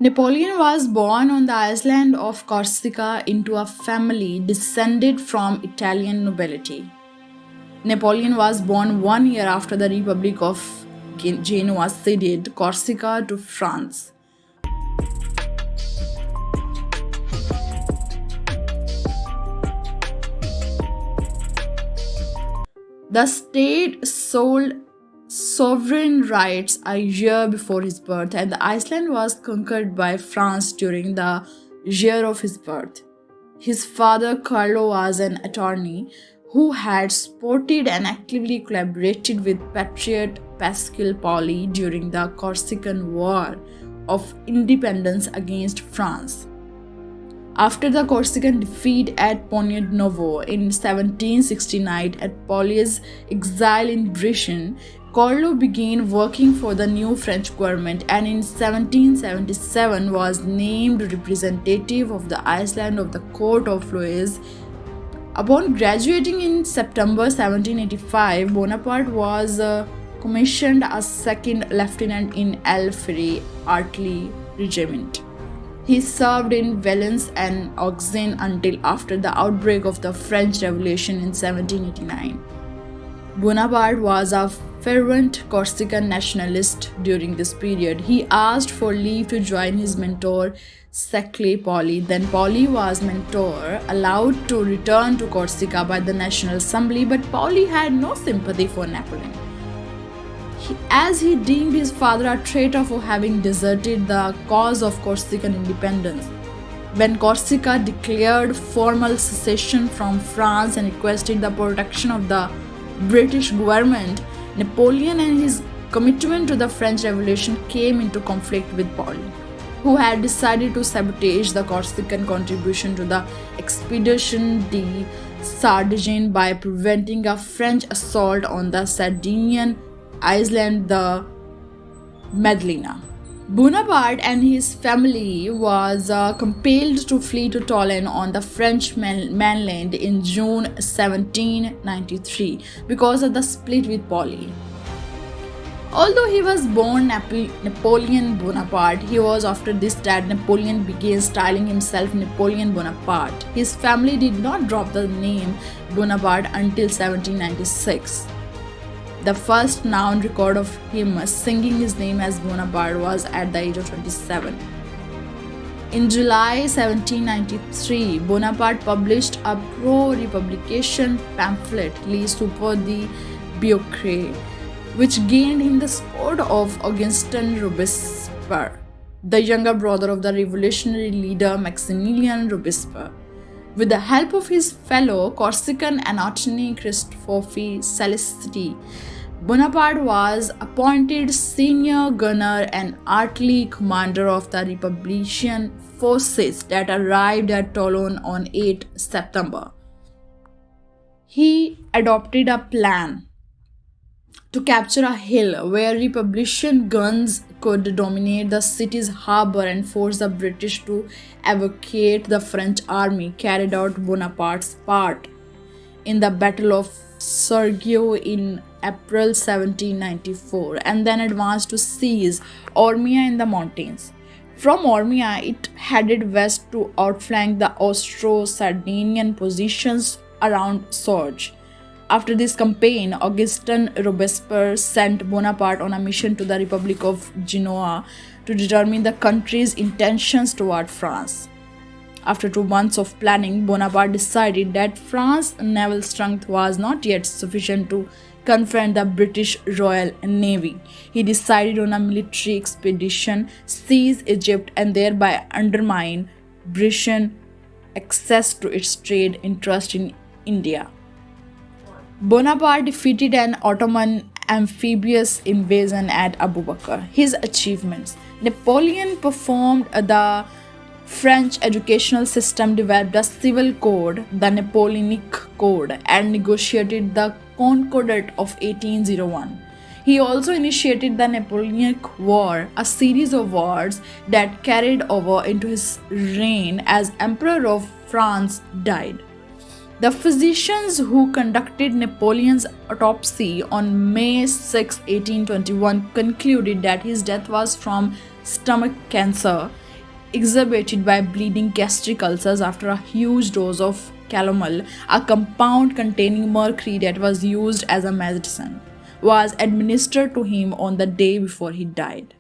Napoleon was born on the island of Corsica into a family descended from Italian nobility. Napoleon was born 1 year after the Republic of Genoa ceded Corsica to France. The state sold sovereign rights a year before his birth, and the Iceland was conquered by France during the year of his birth. His father, Carlo, was an attorney who had supported and actively collaborated with patriot Pascal Paoli during the Corsican War of Independence against France. After the Corsican defeat at Ponte Novo in 1769 at Pauli's exile in Britain, Carlo began working for the new French government and in 1777 was named representative of the Iceland of the court of Louis. Upon graduating in September 1785, Bonaparte was commissioned as second lieutenant in Alfieri Artillery Regiment. He served in Valence and Auxonne until after the outbreak of the French Revolution in 1789. Bonaparte was a fervent Corsican nationalist during this period. He asked for leave to join his mentor Pascal Paoli. Then Paoli was mentor allowed to return to Corsica by the National Assembly, but Paoli had no sympathy for Napoleon, as he deemed his father a traitor for having deserted the cause of Corsican independence. When Corsica declared formal secession from France and requested the protection of the British government, Napoleon and his commitment to the French Revolution came into conflict with Paoli, who had decided to sabotage the Corsican contribution to the Expedition de Sardaigne by preventing a French assault on the Sardinian island, the Madalena. Bonaparte and his family was compelled to flee to Toulon on the French mainland in June 1793 because of the split with Paoli. Although he was born Napoleon Bonaparte, he was after this that Napoleon began styling himself Napoleon Bonaparte. His family did not drop the name Bonaparte until 1796. The first known record of him singing his name as Bonaparte was at the age of 27. In July 1793, Bonaparte published a pro-republication pamphlet, Les Super de Biocre, which gained him the support of Augustin Robespierre, the younger brother of the revolutionary leader Maximilien Robespierre. With the help of his fellow Corsican attorney Christophe Celestini, Bonaparte was appointed senior gunner and artillery commander of the Republican forces that arrived at Toulon on 8 September. He adopted a plan to capture a hill where Republican guns could dominate the city's harbor and force the British to evacuate the French army carried out Bonaparte's part in the Battle of Sergio in April 1794 and then advanced to seize Ormia in the mountains. From Ormia, it headed west to outflank the Austro-Sardinian positions around Sorge. After this campaign, Augustin Robespierre sent Bonaparte on a mission to the Republic of Genoa to determine the country's intentions toward France. After 2 months of planning, Bonaparte decided that France's naval strength was not yet sufficient to confront the British Royal Navy. He decided on a military expedition, seize Egypt, and thereby undermine British access to its trade interest in India. Bonaparte defeated an Ottoman amphibious invasion at Abu Bakr. His achievements: Napoleon performed the French educational system, developed a civil code, the Napoleonic Code, and negotiated the Concordat of 1801. He also initiated the Napoleonic War, a series of wars that carried over into his reign as Emperor of France died. The physicians who conducted Napoleon's autopsy on May 6, 1821 concluded that his death was from stomach cancer. exacerbated by bleeding gastric ulcers after a huge dose of calomel, a compound containing mercury that was used as a medicine, was administered to him on the day before he died.